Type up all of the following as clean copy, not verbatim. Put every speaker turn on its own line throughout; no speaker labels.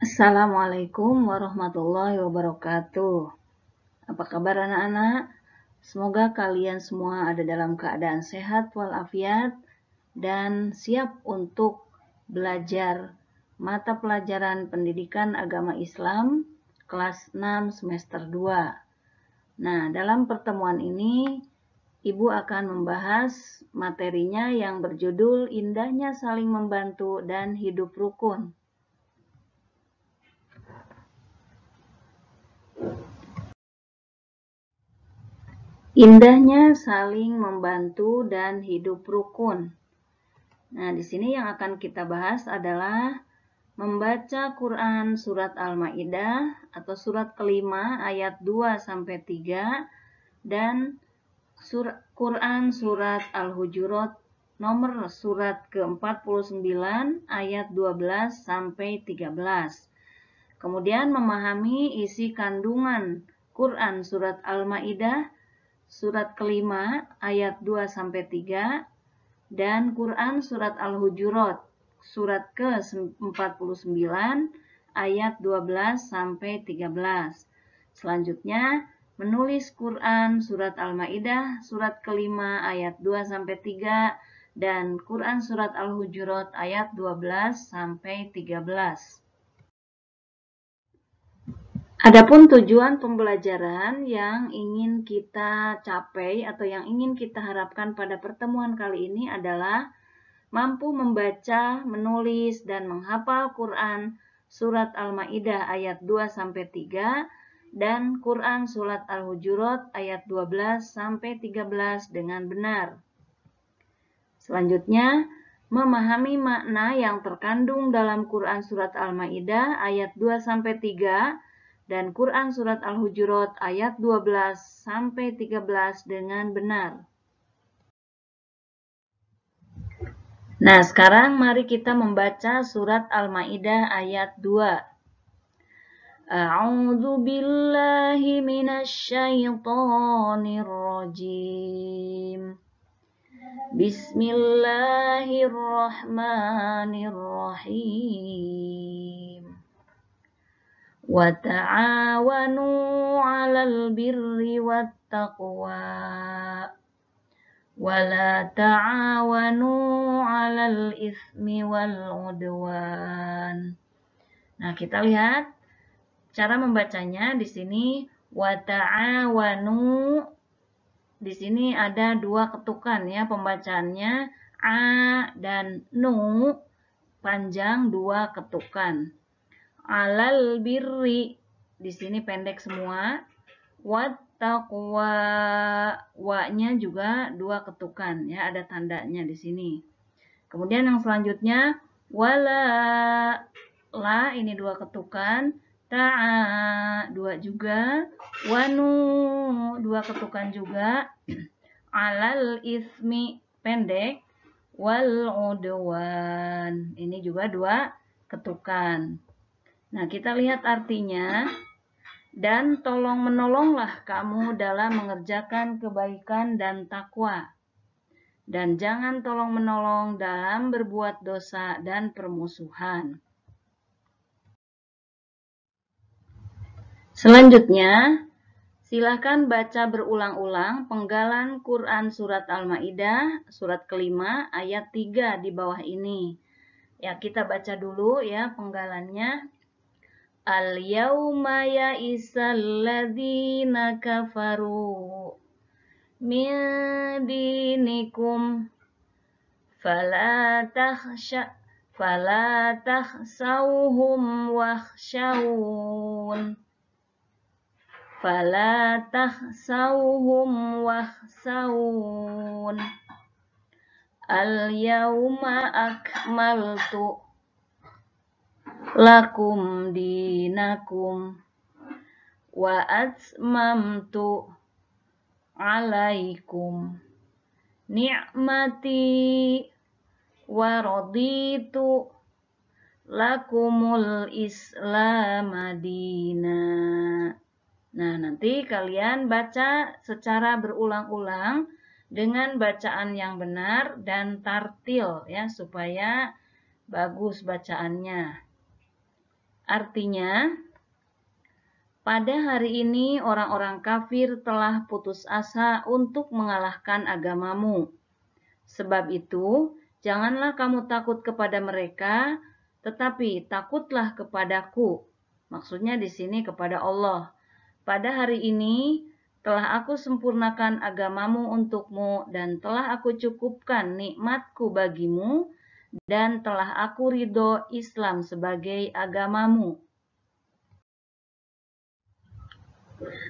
Assalamualaikum warahmatullahi wabarakatuh. Apa kabar anak-anak? Semoga kalian semua ada dalam keadaan sehat walafiat dan siap untuk belajar mata pelajaran pendidikan agama Islam kelas 6 semester 2. Nah, dalam pertemuan ini Ibu akan membahas materinya yang berjudul Indahnya Saling Membantu dan Hidup Rukun. Indahnya saling membantu dan hidup rukun. Nah, di sini yang akan kita bahas adalah membaca Quran surat Al-Maidah atau surat kelima ayat 2-3 dan Quran surat Al-Hujurat nomor surat ke-49 ayat 12-13. Kemudian memahami isi kandungan Quran surat Al-Maidah surat kelima ayat 2-3 dan Quran surat Al-Hujurat surat ke-49 ayat 12-13. Selanjutnya menulis Quran surat Al-Maidah surat kelima ayat 2-3 dan Quran surat Al-Hujurat ayat 12-13. Adapun tujuan pembelajaran yang ingin kita capai atau yang ingin kita harapkan pada pertemuan kali ini adalah mampu membaca, menulis, dan menghafal Quran surat Al-Maidah ayat 2-3 dan Quran surat Al-Hujurat ayat 12-13 dengan benar. Selanjutnya, memahami makna yang terkandung dalam Quran surat Al-Maidah ayat 2-3 dan Quran surat Al-Hujurat ayat 12-13 dengan benar. Nah, sekarang mari kita membaca surat Al-Maidah ayat 2. A'udzu billahi minasyaitonir rajim. Bismillahirrahmanirrahim. Wa ta'awanu 'alal birri wattaqwa wa la ta'awanu 'alal itsmi wal 'udwan. Nah, kita lihat cara membacanya di sini wa ta'awanu. Di sini ada dua ketukan ya pembacaannya, a dan nu panjang dua ketukan. Alal birri di sini pendek semua. Wattaqwa, wa-nya juga dua ketukan ya, ada tandanya di sini. Kemudian yang selanjutnya wala, la ini dua ketukan, ta'a dua juga, wanu dua ketukan juga, alal ismi pendek, wal udwan ini juga dua ketukan. Nah, kita lihat artinya. Dan tolong menolonglah kamu dalam mengerjakan kebaikan dan takwa. Dan jangan tolong menolong dalam berbuat dosa dan permusuhan. Selanjutnya, silakan baca berulang-ulang penggalan Quran surat Al-Maidah surat kelima ayat 3 di bawah ini. Ya, kita baca dulu ya penggalannya. Al-yawma ya'isal ladzina kafaru min dinikum fala takhshawhum wakhshawun al-yawma akmaltu lakum dinakum wa atmamtu alaikum ni'mati wa raditu lakumul islam madina. Nah, nanti kalian baca secara berulang-ulang dengan bacaan yang benar dan tartil ya supaya bagus bacaannya. Artinya, pada hari ini orang-orang kafir telah putus asa untuk mengalahkan agamamu. Sebab itu, janganlah kamu takut kepada mereka, tetapi takutlah kepadaku. Maksudnya di sini kepada Allah. Pada hari ini telah aku sempurnakan agamamu untukmu dan telah aku cukupkan nikmatku bagimu dan telah aku ridho Islam sebagai agamamu.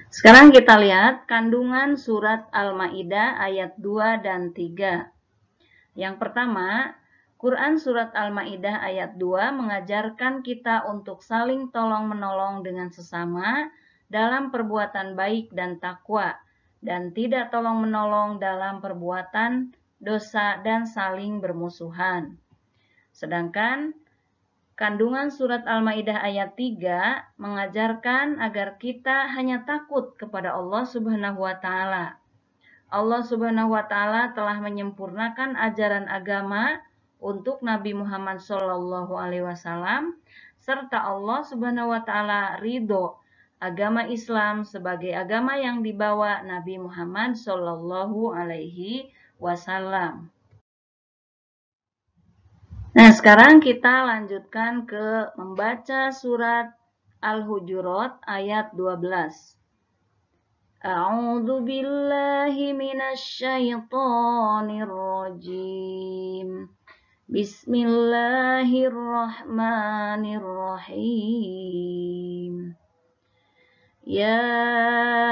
Sekarang kita lihat kandungan surat Al-Maidah ayat 2 dan 3. Yang pertama, Quran surat Al-Maidah ayat 2 mengajarkan kita untuk saling tolong-menolong dengan sesama dalam perbuatan baik dan takwa, dan tidak tolong-menolong dalam perbuatan dosa dan saling bermusuhan. Sedangkan kandungan surat Al-Maidah ayat 3 mengajarkan agar kita hanya takut kepada Allah Subhanahu wa taala. Allah Subhanahu wa taala telah menyempurnakan ajaran agama untuk Nabi Muhammad sallallahu alaihi wasallam serta Allah Subhanahu wa taala ridho agama Islam sebagai agama yang dibawa Nabi Muhammad sallallahu alaihi wasallam. Nah, sekarang kita lanjutkan ke membaca surat Al-Hujurat ayat 12. A'udzu billahi minasy syaithanir rajim. Bismillahirrahmanirrahim. Ya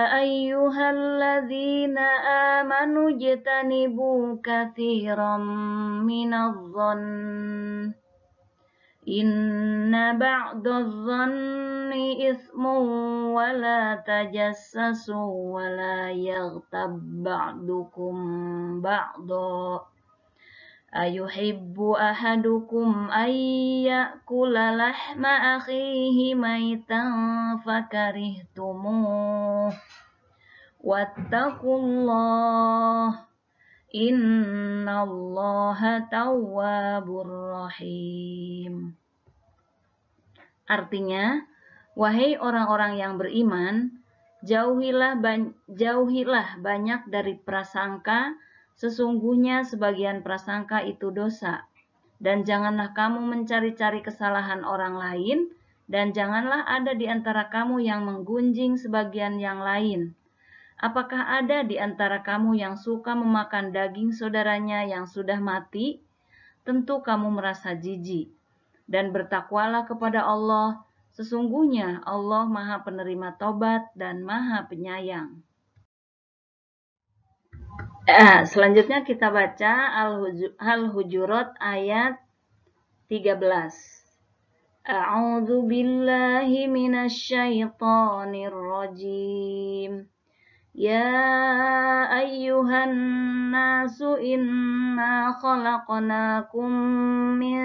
ayyuhalladzina amanu jtanibu katsiran minadh-dhann inna ba'dadh-dhanni itsmun wa la tajassasu wa la yaghtab ba'dukum ba'dha ayuhibbu ahadukum ayyakula lahma akhihi maitan fakarihtumuh wattaqullah innallaha tawwabur rahim. Artinya, wahai orang-orang yang beriman, jauhilah banyak dari prasangka. Sesungguhnya sebagian prasangka itu dosa. Dan janganlah kamu mencari-cari kesalahan orang lain, dan janganlah ada di antara kamu yang menggunjing sebagian yang lain. Apakah ada di antara kamu yang suka memakan daging saudaranya yang sudah mati? Tentu kamu merasa jijik. Dan bertakwalah kepada Allah. Sesungguhnya Allah Maha Penerima Tobat dan Maha Penyayang. Selanjutnya kita baca Al-Hujurat ayat 13. A'udzu billahi minasy syaithanir rajim. Ya ayyuhan nasu inna khalaqnakum min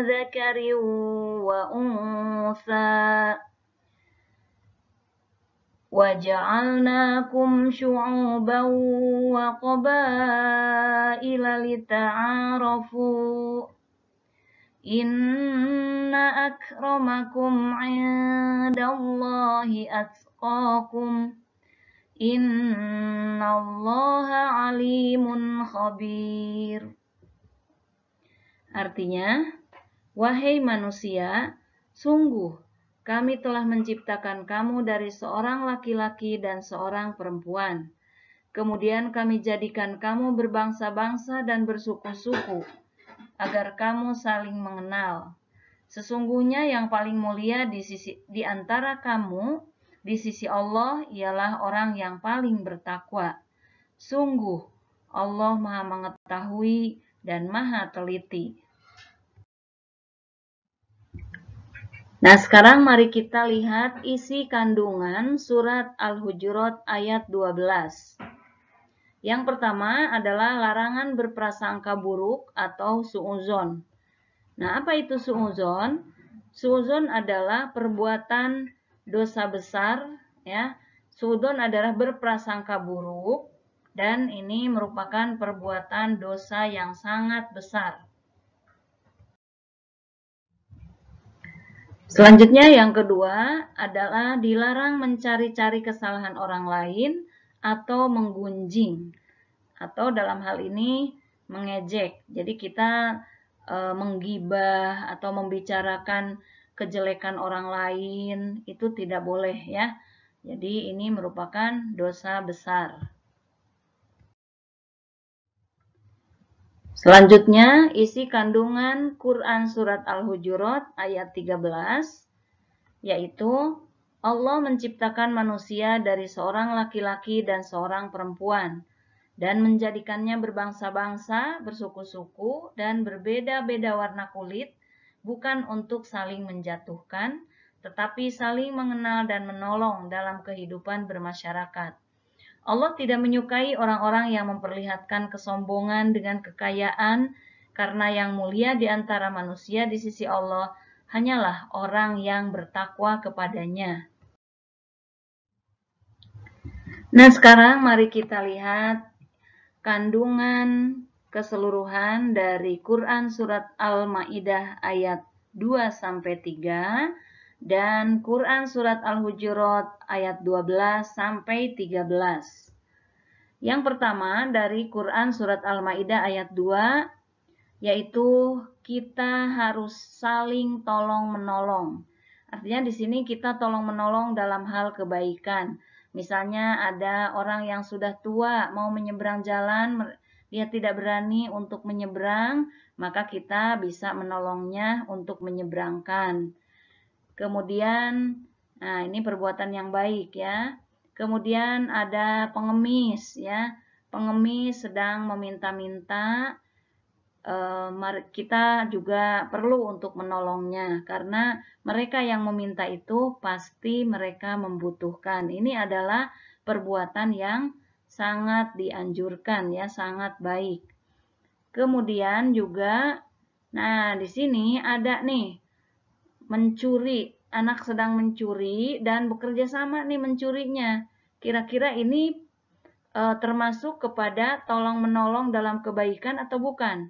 dzakarin wa untha وَجَعَلْنَاكُمْ شُعُوبًا وَقَبَائِلَ لِتَعَارَفُوا إِنَّ أَكْرَمَكُمْ عِندَ اللَّهِ أَتْقَاكُمْ إِنَّ اللَّهَ عَلِيمٌ خَبِيرٌ. Artinya, wahai manusia, sungguh kami telah menciptakan kamu dari seorang laki-laki dan seorang perempuan. Kemudian kami jadikan kamu berbangsa-bangsa dan bersuku-suku, agar kamu saling mengenal. Sesungguhnya yang paling mulia di antara kamu, di sisi Allah, ialah orang yang paling bertakwa. Sungguh, Allah Maha mengetahui dan Maha teliti. Nah, sekarang mari kita lihat isi kandungan surat Al-Hujurat ayat 12. Yang pertama adalah larangan berprasangka buruk atau suudzon. Nah, apa itu suudzon? Suudzon adalah perbuatan dosa besar, ya. Suudzon adalah berprasangka buruk dan ini merupakan perbuatan dosa yang sangat besar. Selanjutnya yang kedua adalah dilarang mencari-cari kesalahan orang lain atau menggunjing, atau dalam hal ini mengejek. Jadi kita menggibah atau membicarakan kejelekan orang lain itu tidak boleh ya. Jadi ini merupakan dosa besar. Selanjutnya, isi kandungan Quran Surat Al-Hujurat ayat 13, yaitu Allah menciptakan manusia dari seorang laki-laki dan seorang perempuan, dan menjadikannya berbangsa-bangsa, bersuku-suku, dan berbeda-beda warna kulit, bukan untuk saling menjatuhkan, tetapi saling mengenal dan menolong dalam kehidupan bermasyarakat. Allah tidak menyukai orang-orang yang memperlihatkan kesombongan dengan kekayaan, karena yang mulia di antara manusia di sisi Allah hanyalah orang yang bertakwa kepadanya. Nah, sekarang mari kita lihat kandungan keseluruhan dari Quran Surat Al-Ma'idah ayat 2-3 dan Quran Surat Al-Hujurat ayat 12-13. Yang pertama dari Quran Surat Al-Ma'idah ayat 2, yaitu kita harus saling tolong-menolong. Artinya di sini kita tolong-menolong dalam hal kebaikan. Misalnya ada orang yang sudah tua mau menyeberang jalan, dia tidak berani untuk menyeberang, maka kita bisa menolongnya untuk menyeberangkan. Kemudian, nah ini perbuatan yang baik ya. Kemudian ada pengemis ya. Pengemis sedang meminta-minta, kita juga perlu untuk menolongnya karena mereka yang meminta itu pasti mereka membutuhkan. Ini adalah perbuatan yang sangat dianjurkan ya, sangat baik. Kemudian juga, nah di sini ada nih mencuri, anak sedang mencuri dan bekerja sama nih mencurinya. Kira-kira ini termasuk kepada tolong menolong dalam kebaikan atau bukan?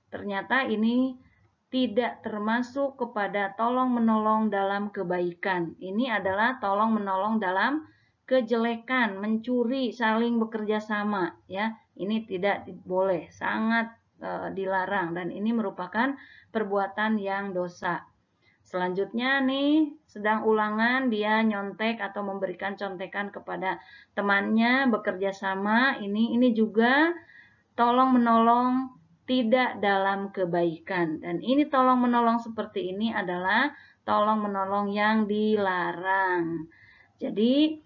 Ternyata ini tidak termasuk kepada tolong-menolong dalam kebaikan. Ini adalah tolong-menolong dalam kejelekan, mencuri, saling bekerja sama. Ya, ini tidak boleh, sangat dilarang dan ini merupakan perbuatan yang dosa. Selanjutnya nih, sedang ulangan dia nyontek atau memberikan contekan kepada temannya, bekerja sama. Ini juga tolong-menolong tidak dalam kebaikan. Dan ini tolong-menolong seperti ini adalah tolong-menolong yang dilarang. Jadi,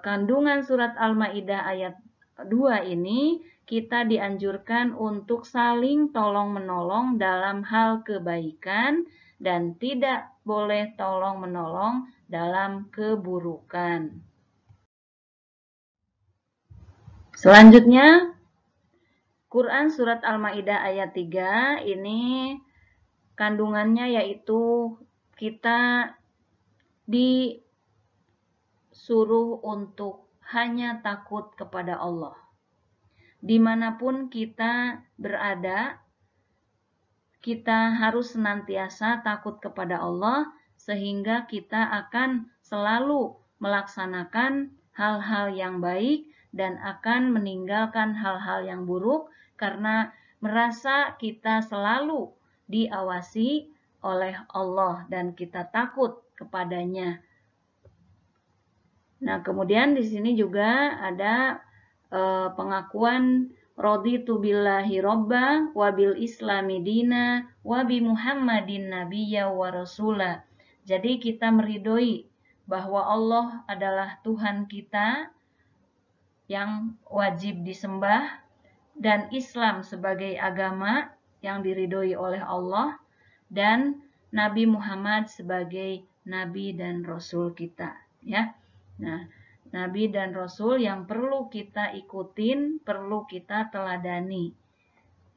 kandungan surat Al-Ma'idah ayat 2 ini kita dianjurkan untuk saling tolong-menolong dalam hal kebaikan dan tidak boleh tolong-menolong dalam keburukan. Selanjutnya, Quran Surat Al-Ma'idah ayat 3 ini kandungannya yaitu kita disuruh untuk hanya takut kepada Allah. Dimanapun kita berada, kita harus senantiasa takut kepada Allah sehingga kita akan selalu melaksanakan hal-hal yang baik dan akan meninggalkan hal-hal yang buruk karena merasa kita selalu diawasi oleh Allah dan kita takut kepadanya. Nah, kemudian di sini juga ada pengakuan raditu billahi robba wa bil islami dina wa bi muhammadin nabiyya wa rasula. Jadi kita meridhoi bahwa Allah adalah Tuhan kita yang wajib disembah dan Islam sebagai agama yang diridhoi oleh Allah dan Nabi Muhammad sebagai nabi dan rasul kita ya. Nah, nabi dan rasul yang perlu kita ikutin, perlu kita teladani.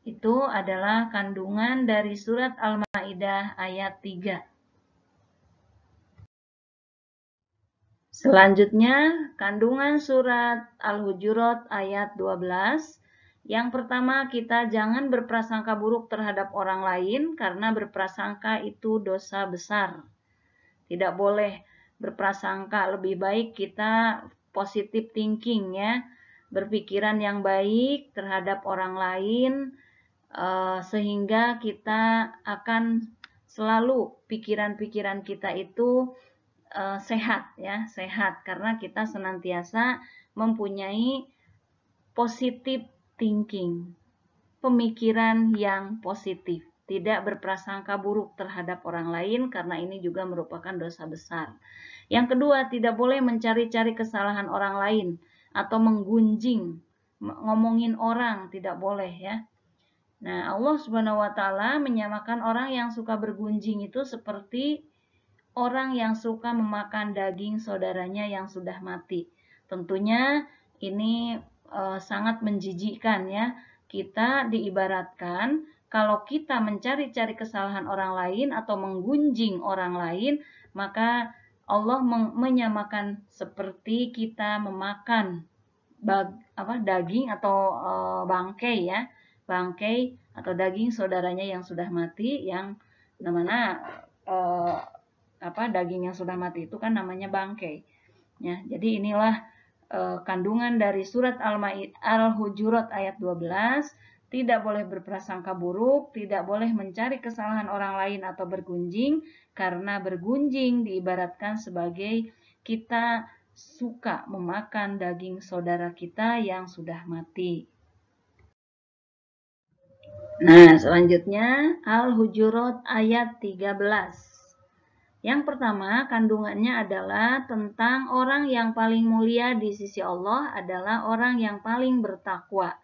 Itu adalah kandungan dari surat Al-Ma'idah ayat 3. Selanjutnya, kandungan surat Al-Hujurat ayat 12. Yang pertama, kita jangan berprasangka buruk terhadap orang lain karena berprasangka itu dosa besar. Tidak boleh berprasangka, lebih baik kita positive thinking ya, berpikiran yang baik terhadap orang lain, sehingga kita akan selalu pikiran-pikiran kita itu sehat ya, sehat karena kita senantiasa mempunyai positive thinking, pemikiran yang positif, tidak berprasangka buruk terhadap orang lain karena ini juga merupakan dosa besar. Yang kedua, tidak boleh mencari-cari kesalahan orang lain atau menggunjing, ngomongin orang, tidak boleh ya. Nah, Allah Subhanahu wa taala menyamakan orang yang suka bergunjing itu seperti orang yang suka memakan daging saudaranya yang sudah mati. Tentunya ini sangat menjijikkan ya. Kita diibaratkan kalau kita mencari-cari kesalahan orang lain atau menggunjing orang lain, maka Allah menyamakan seperti kita memakan daging atau bangkai ya, bangkai atau daging saudaranya yang sudah mati, yang namanya daging yang sudah mati itu kan namanya bangkai. Ya, jadi inilah kandungan dari surat Al-Hujurat ayat 12. Tidak boleh berprasangka buruk, tidak boleh mencari kesalahan orang lain atau bergunjing, karena bergunjing diibaratkan sebagai kita suka memakan daging saudara kita yang sudah mati. Nah, selanjutnya Al-Hujurat ayat 13. Yang pertama, kandungannya adalah tentang orang yang paling mulia di sisi Allah adalah orang yang paling bertakwa.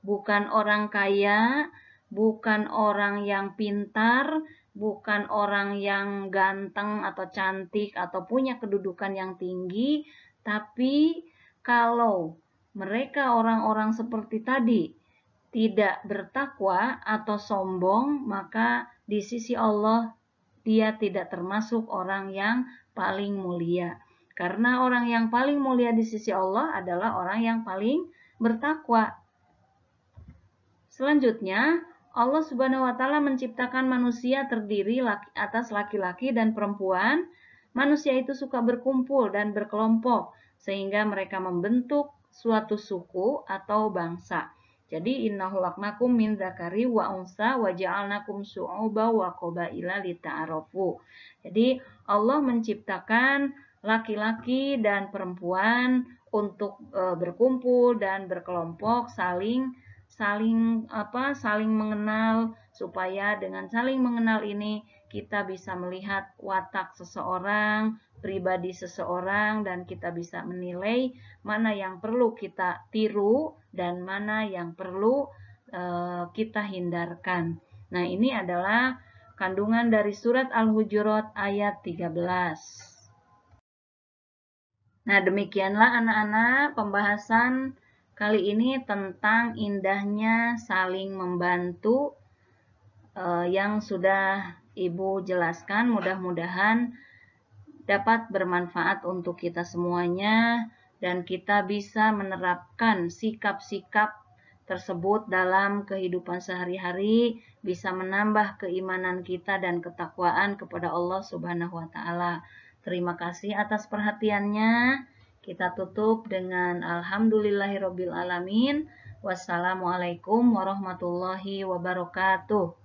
Bukan orang kaya, bukan orang yang pintar, bukan orang yang ganteng atau cantik atau punya kedudukan yang tinggi, tapi kalau mereka orang-orang seperti tadi tidak bertakwa atau sombong, maka di sisi Allah dia tidak termasuk orang yang paling mulia. Karena orang yang paling mulia di sisi Allah adalah orang yang paling bertakwa. Selanjutnya, Allah Subhanahu wa taala menciptakan manusia terdiri atas laki-laki dan perempuan. Manusia itu suka berkumpul dan berkelompok sehingga mereka membentuk suatu suku atau bangsa. Jadi inna khalaqnakum min dzakari wa unsa wa ja'alnakum syu'uba wa qabaila lita'arafu. Jadi Allah menciptakan laki-laki dan perempuan untuk berkumpul dan berkelompok saling mengenal, supaya dengan saling mengenal ini kita bisa melihat watak seseorang, pribadi seseorang, dan kita bisa menilai mana yang perlu kita tiru dan mana yang perlu kita hindarkan. Nah, ini adalah kandungan dari surat Al-Hujurat ayat 13. Nah, demikianlah anak-anak pembahasan kali ini tentang indahnya saling membantu yang sudah Ibu jelaskan. Mudah-mudahan dapat bermanfaat untuk kita semuanya dan kita bisa menerapkan sikap-sikap tersebut dalam kehidupan sehari-hari, bisa menambah keimanan kita dan ketakwaan kepada Allah Subhanahu wa taala. Terima kasih atas perhatiannya. Kita tutup dengan alhamdulillahirabbil alamin. Wassalamualaikum warahmatullahi wabarakatuh.